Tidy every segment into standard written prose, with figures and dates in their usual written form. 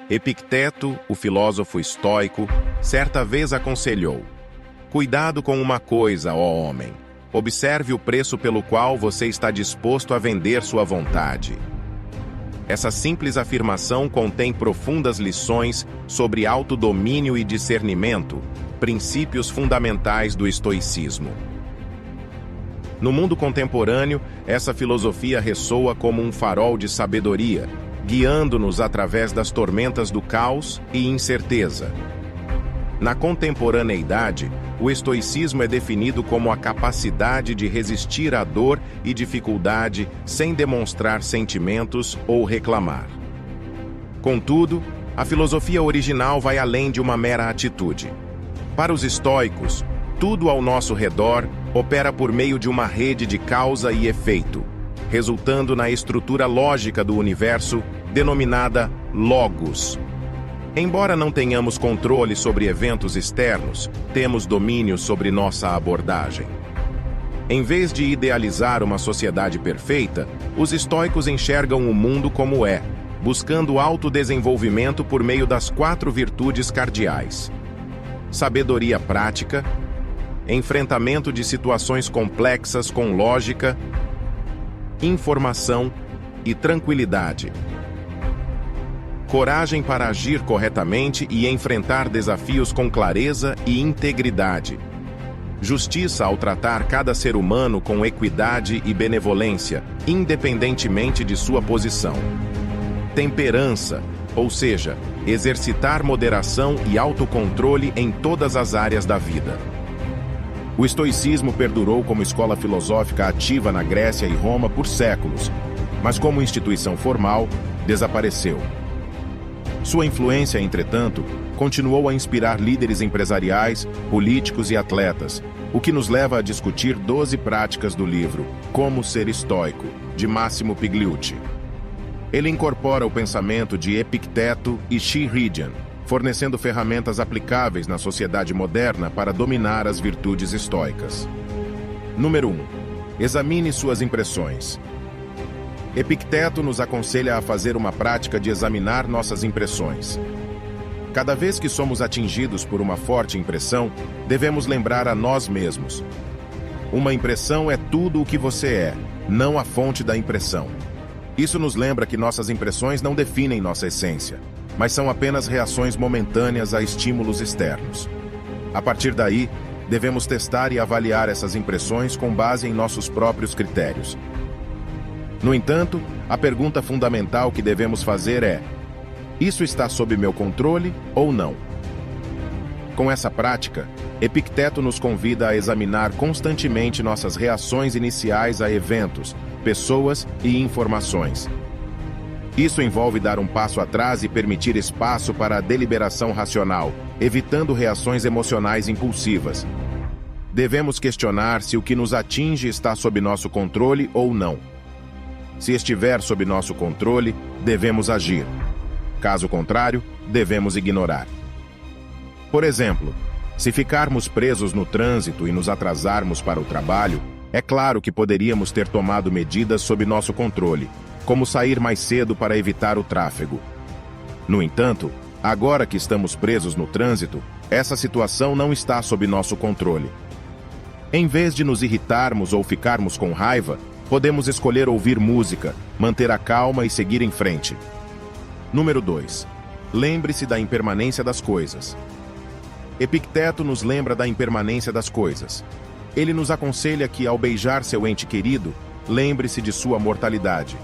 Epicteto, o filósofo estoico, certa vez aconselhou: cuidado com uma coisa, ó homem. Observe o preço pelo qual você está disposto a vender sua vontade. Essa simples afirmação contém profundas lições sobre autodomínio e discernimento, princípios fundamentais do estoicismo. No mundo contemporâneo, essa filosofia ressoa como um farol de sabedoria, guiando-nos através das tormentas do caos e incerteza. Na contemporaneidade, o estoicismo é definido como a capacidade de resistir à dor e dificuldade sem demonstrar sentimentos ou reclamar. Contudo, a filosofia original vai além de uma mera atitude. Para os estoicos, tudo ao nosso redor opera por meio de uma rede de causa e efeito, resultando na estrutura lógica do universo, denominada logos. Embora não tenhamos controle sobre eventos externos, temos domínio sobre nossa abordagem. Em vez de idealizar uma sociedade perfeita, os estoicos enxergam o mundo como é, buscando autodesenvolvimento por meio das 4 virtudes cardeais: sabedoria prática, enfrentamento de situações complexas com lógica, informação e tranquilidade. Coragem para agir corretamente e enfrentar desafios com clareza e integridade. Justiça ao tratar cada ser humano com equidade e benevolência, independentemente de sua posição. Temperança, ou seja, exercitar moderação e autocontrole em todas as áreas da vida. O estoicismo perdurou como escola filosófica ativa na Grécia e Roma por séculos, mas como instituição formal, desapareceu. Sua influência, entretanto, continuou a inspirar líderes empresariais, políticos e atletas, o que nos leva a discutir 12 práticas do livro Como Ser Estoico, de Massimo Pigliucci. Ele incorpora o pensamento de Epicteto e Shihridian, fornecendo ferramentas aplicáveis na sociedade moderna para dominar as virtudes estoicas. Número 1. Examine suas impressões. Epicteto nos aconselha a fazer uma prática de examinar nossas impressões. Cada vez que somos atingidos por uma forte impressão, devemos lembrar a nós mesmos: uma impressão é tudo o que você é, não a fonte da impressão. Isso nos lembra que nossas impressões não definem nossa essência, mas são apenas reações momentâneas a estímulos externos. A partir daí, devemos testar e avaliar essas impressões com base em nossos próprios critérios. No entanto, a pergunta fundamental que devemos fazer é: isso está sob meu controle ou não? Com essa prática, Epicteto nos convida a examinar constantemente nossas reações iniciais a eventos, pessoas e informações. Isso envolve dar um passo atrás e permitir espaço para a deliberação racional, evitando reações emocionais impulsivas. Devemos questionar se o que nos atinge está sob nosso controle ou não. Se estiver sob nosso controle, devemos agir. Caso contrário, devemos ignorar. Por exemplo, se ficarmos presos no trânsito e nos atrasarmos para o trabalho, é claro que poderíamos ter tomado medidas sob nosso controle, como sair mais cedo para evitar o tráfego. No entanto, agora que estamos presos no trânsito, essa situação não está sob nosso controle. Em vez de nos irritarmos ou ficarmos com raiva, podemos escolher ouvir música, manter a calma e seguir em frente. Número 2. Lembre-se da impermanência das coisas. Epicteto nos lembra da impermanência das coisas. Ele nos aconselha que, ao beijar seu ente querido, lembre-se de sua mortalidade.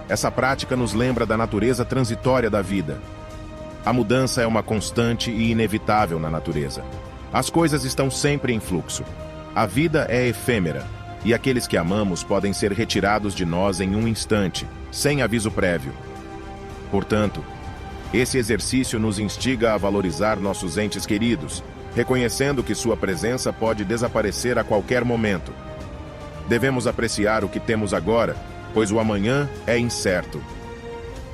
Essa prática nos lembra da natureza transitória da vida. A mudança é uma constante e inevitável na natureza. As coisas estão sempre em fluxo. A vida é efêmera, e aqueles que amamos podem ser retirados de nós em um instante, sem aviso prévio. Portanto, esse exercício nos instiga a valorizar nossos entes queridos, reconhecendo que sua presença pode desaparecer a qualquer momento. Devemos apreciar o que temos agora, pois o amanhã é incerto.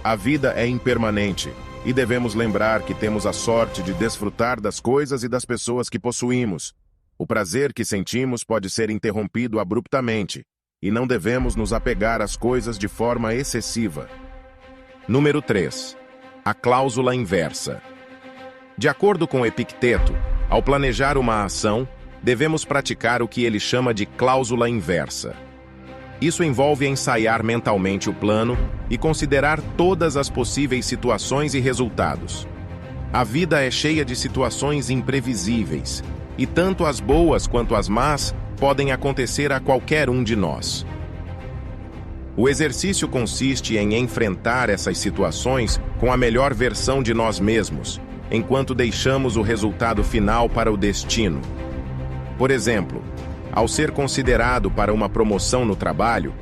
A vida é impermanente, e devemos lembrar que temos a sorte de desfrutar das coisas e das pessoas que possuímos. O prazer que sentimos pode ser interrompido abruptamente, e não devemos nos apegar às coisas de forma excessiva. Número 3. A cláusula inversa. De acordo com Epicteto, ao planejar uma ação, devemos praticar o que ele chama de cláusula inversa. Isso envolve ensaiar mentalmente o plano e considerar todas as possíveis situações e resultados. A vida é cheia de situações imprevisíveis, e tanto as boas quanto as más podem acontecer a qualquer um de nós. O exercício consiste em enfrentar essas situações com a melhor versão de nós mesmos, enquanto deixamos o resultado final para o destino. Por exemplo, ao ser considerado para uma promoção no trabalho,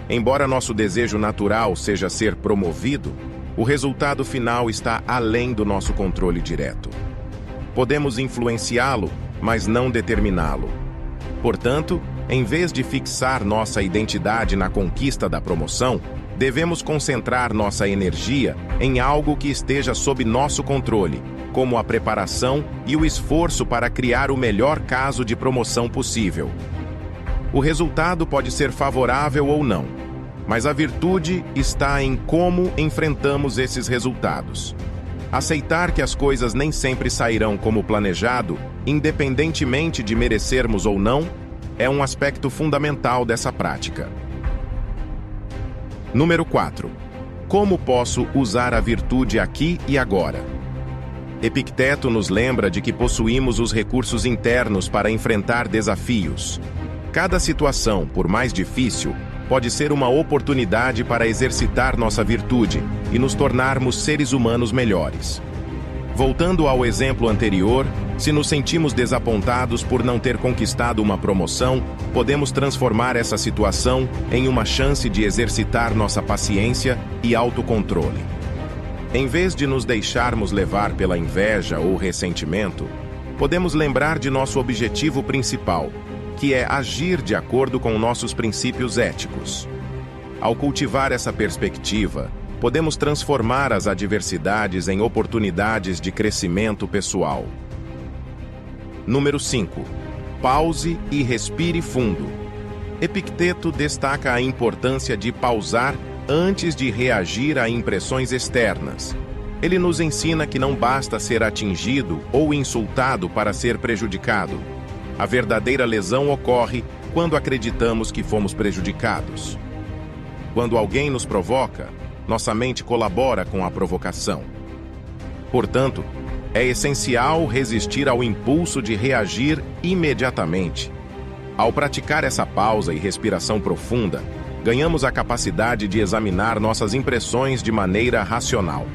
embora nosso desejo natural seja ser promovido, o resultado final está além do nosso controle direto. Podemos influenciá-lo, mas não determiná-lo. Portanto, em vez de fixar nossa identidade na conquista da promoção, devemos concentrar nossa energia em algo que esteja sob nosso controle, como a preparação e o esforço para criar o melhor caso de promoção possível. O resultado pode ser favorável ou não, mas a virtude está em como enfrentamos esses resultados. Aceitar que as coisas nem sempre sairão como planejado, independentemente de merecermos ou não, é um aspecto fundamental dessa prática. Número 4. Como posso usar a virtude aqui e agora? Epicteto nos lembra de que possuímos os recursos internos para enfrentar desafios. Cada situação, por mais difícil, pode ser uma oportunidade para exercitar nossa virtude e nos tornarmos seres humanos melhores. Voltando ao exemplo anterior, se nos sentimos desapontados por não ter conquistado uma promoção, podemos transformar essa situação em uma chance de exercitar nossa paciência e autocontrole. Em vez de nos deixarmos levar pela inveja ou ressentimento, podemos lembrar de nosso objetivo principal, que é agir de acordo com nossos princípios éticos. Ao cultivar essa perspectiva, podemos transformar as adversidades em oportunidades de crescimento pessoal. Número 5. Pause e respire fundo. Epicteto destaca a importância de pausar antes de reagir a impressões externas. Ele nos ensina que não basta ser atingido ou insultado para ser prejudicado. A verdadeira lesão ocorre quando acreditamos que fomos prejudicados. Quando alguém nos provoca, nossa mente colabora com a provocação. Portanto, é essencial resistir ao impulso de reagir imediatamente. Ao praticar essa pausa e respiração profunda, ganhamos a capacidade de examinar nossas impressões de maneira racional.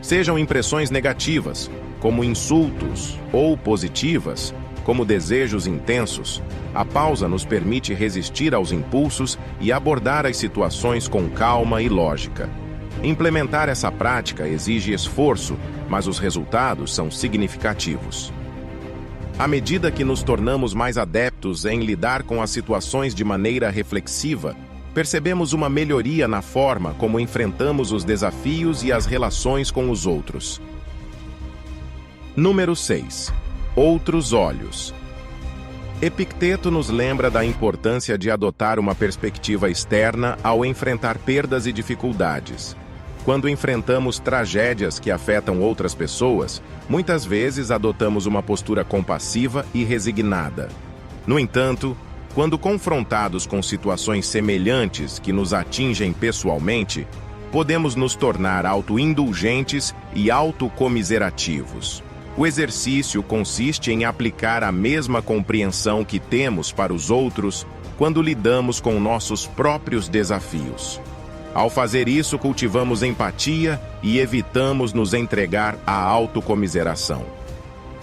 Sejam impressões negativas, como insultos, ou positivas, como desejos intensos, a pausa nos permite resistir aos impulsos e abordar as situações com calma e lógica. Implementar essa prática exige esforço, mas os resultados são significativos. À medida que nos tornamos mais adeptos em lidar com as situações de maneira reflexiva, percebemos uma melhoria na forma como enfrentamos os desafios e as relações com os outros. Número 6. Outros olhos. Epicteto nos lembra da importância de adotar uma perspectiva externa ao enfrentar perdas e dificuldades. Quando enfrentamos tragédias que afetam outras pessoas, muitas vezes adotamos uma postura compassiva e resignada. No entanto, quando confrontados com situações semelhantes que nos atingem pessoalmente, podemos nos tornar autoindulgentes e autocomiserativos. O exercício consiste em aplicar a mesma compreensão que temos para os outros quando lidamos com nossos próprios desafios. Ao fazer isso, cultivamos empatia e evitamos nos entregar à autocomiseração.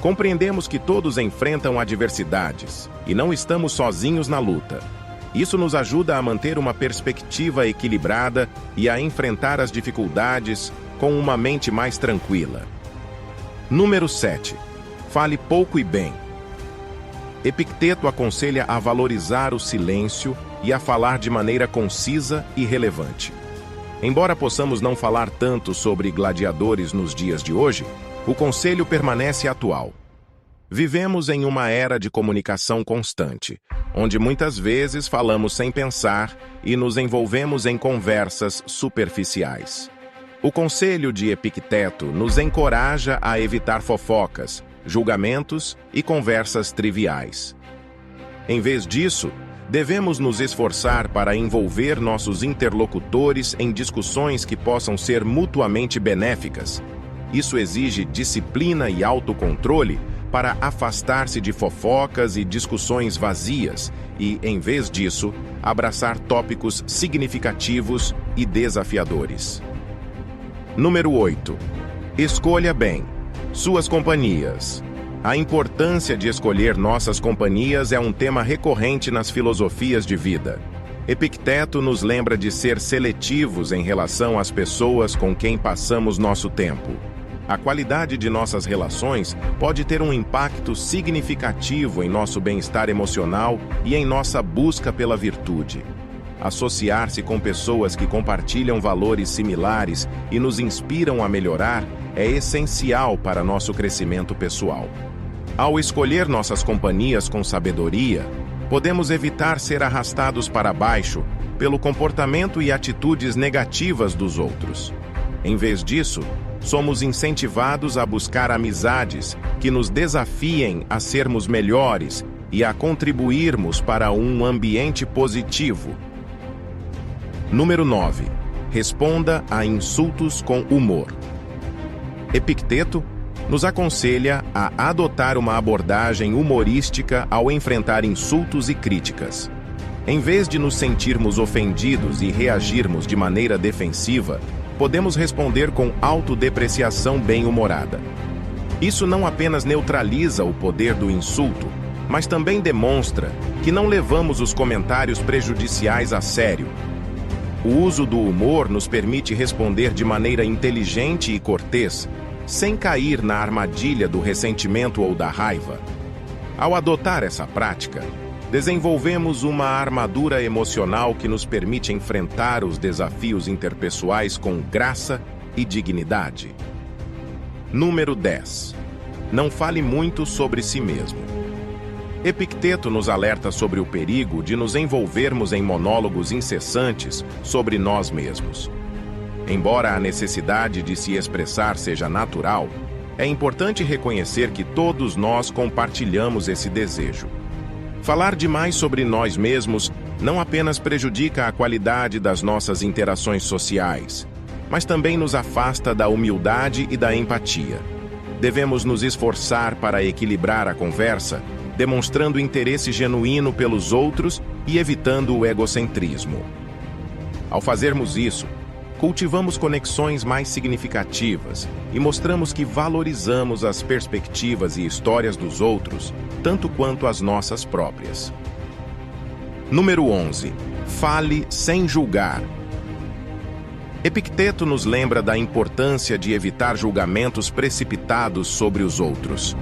Compreendemos que todos enfrentam adversidades e não estamos sozinhos na luta. Isso nos ajuda a manter uma perspectiva equilibrada e a enfrentar as dificuldades com uma mente mais tranquila. Número 7. Fale pouco e bem. Epicteto aconselha a valorizar o silêncio e a falar de maneira concisa e relevante. Embora possamos não falar tanto sobre gladiadores nos dias de hoje, o conselho permanece atual. Vivemos em uma era de comunicação constante, onde muitas vezes falamos sem pensar e nos envolvemos em conversas superficiais. O conselho de Epicteto nos encoraja a evitar fofocas, julgamentos e conversas triviais. Em vez disso, devemos nos esforçar para envolver nossos interlocutores em discussões que possam ser mutuamente benéficas. Isso exige disciplina e autocontrole para afastar-se de fofocas e discussões vazias e, em vez disso, abraçar tópicos significativos e desafiadores. Número 8. Escolha bem suas companhias. A importância de escolher nossas companhias é um tema recorrente nas filosofias de vida. Epicteto nos lembra de ser seletivos em relação às pessoas com quem passamos nosso tempo. A qualidade de nossas relações pode ter um impacto significativo em nosso bem-estar emocional e em nossa busca pela virtude. Associar-se com pessoas que compartilham valores similares e nos inspiram a melhorar é essencial para nosso crescimento pessoal. Ao escolher nossas companhias com sabedoria, podemos evitar ser arrastados para baixo pelo comportamento e atitudes negativas dos outros. Em vez disso, somos incentivados a buscar amizades que nos desafiem a sermos melhores e a contribuirmos para um ambiente positivo. Número 9. Responda a insultos com humor. Epicteto nos aconselha a adotar uma abordagem humorística ao enfrentar insultos e críticas. Em vez de nos sentirmos ofendidos e reagirmos de maneira defensiva, podemos responder com autodepreciação bem-humorada. Isso não apenas neutraliza o poder do insulto, mas também demonstra que não levamos os comentários prejudiciais a sério. O uso do humor nos permite responder de maneira inteligente e cortês, sem cair na armadilha do ressentimento ou da raiva. Ao adotar essa prática, desenvolvemos uma armadura emocional que nos permite enfrentar os desafios interpessoais com graça e dignidade. Número 10. Não fale muito sobre si mesmo. Epicteto nos alerta sobre o perigo de nos envolvermos em monólogos incessantes sobre nós mesmos. Embora a necessidade de se expressar seja natural, é importante reconhecer que todos nós compartilhamos esse desejo. Falar demais sobre nós mesmos não apenas prejudica a qualidade das nossas interações sociais, mas também nos afasta da humildade e da empatia. Devemos nos esforçar para equilibrar a conversa, demonstrando interesse genuíno pelos outros e evitando o egocentrismo. Ao fazermos isso, cultivamos conexões mais significativas e mostramos que valorizamos as perspectivas e histórias dos outros, tanto quanto as nossas próprias. Número 11. Fale sem julgar. Epicteto nos lembra da importância de evitar julgamentos precipitados sobre os outros.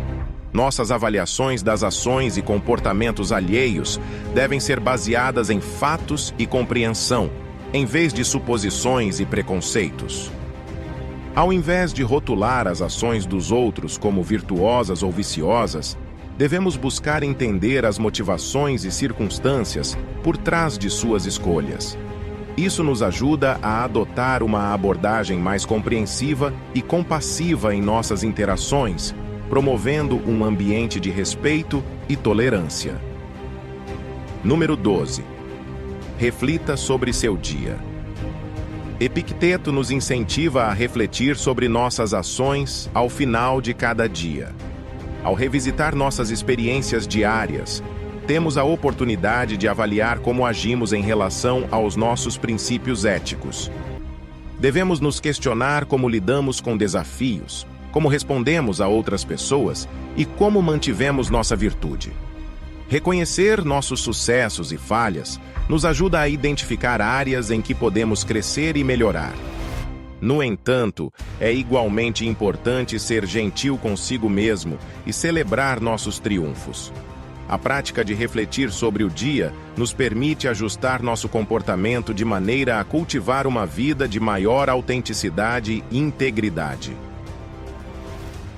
Nossas avaliações das ações e comportamentos alheios devem ser baseadas em fatos e compreensão, em vez de suposições e preconceitos. Ao invés de rotular as ações dos outros como virtuosas ou viciosas, devemos buscar entender as motivações e circunstâncias por trás de suas escolhas. Isso nos ajuda a adotar uma abordagem mais compreensiva e compassiva em nossas interações, promovendo um ambiente de respeito e tolerância. Número 12. Reflita sobre seu dia. Epicteto nos incentiva a refletir sobre nossas ações ao final de cada dia. Ao revisitar nossas experiências diárias, temos a oportunidade de avaliar como agimos em relação aos nossos princípios éticos. Devemos nos questionar como lidamos com desafios, como respondemos a outras pessoas e como mantivemos nossa virtude. Reconhecer nossos sucessos e falhas nos ajuda a identificar áreas em que podemos crescer e melhorar. No entanto, é igualmente importante ser gentil consigo mesmo e celebrar nossos triunfos. A prática de refletir sobre o dia nos permite ajustar nosso comportamento de maneira a cultivar uma vida de maior autenticidade e integridade.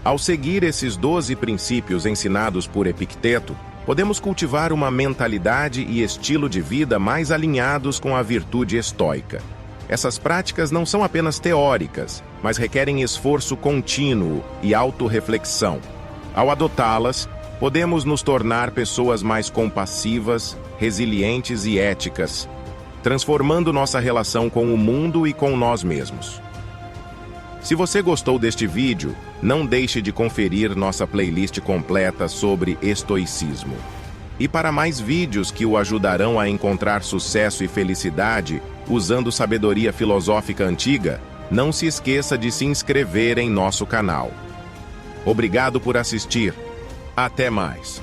Ao seguir esses 12 princípios ensinados por Epicteto, podemos cultivar uma mentalidade e estilo de vida mais alinhados com a virtude estoica. Essas práticas não são apenas teóricas, mas requerem esforço contínuo e autorreflexão. Ao adotá-las, podemos nos tornar pessoas mais compassivas, resilientes e éticas, transformando nossa relação com o mundo e com nós mesmos. Se você gostou deste vídeo, não deixe de conferir nossa playlist completa sobre estoicismo. E para mais vídeos que o ajudarão a encontrar sucesso e felicidade usando sabedoria filosófica antiga, não se esqueça de se inscrever em nosso canal. Obrigado por assistir. Até mais.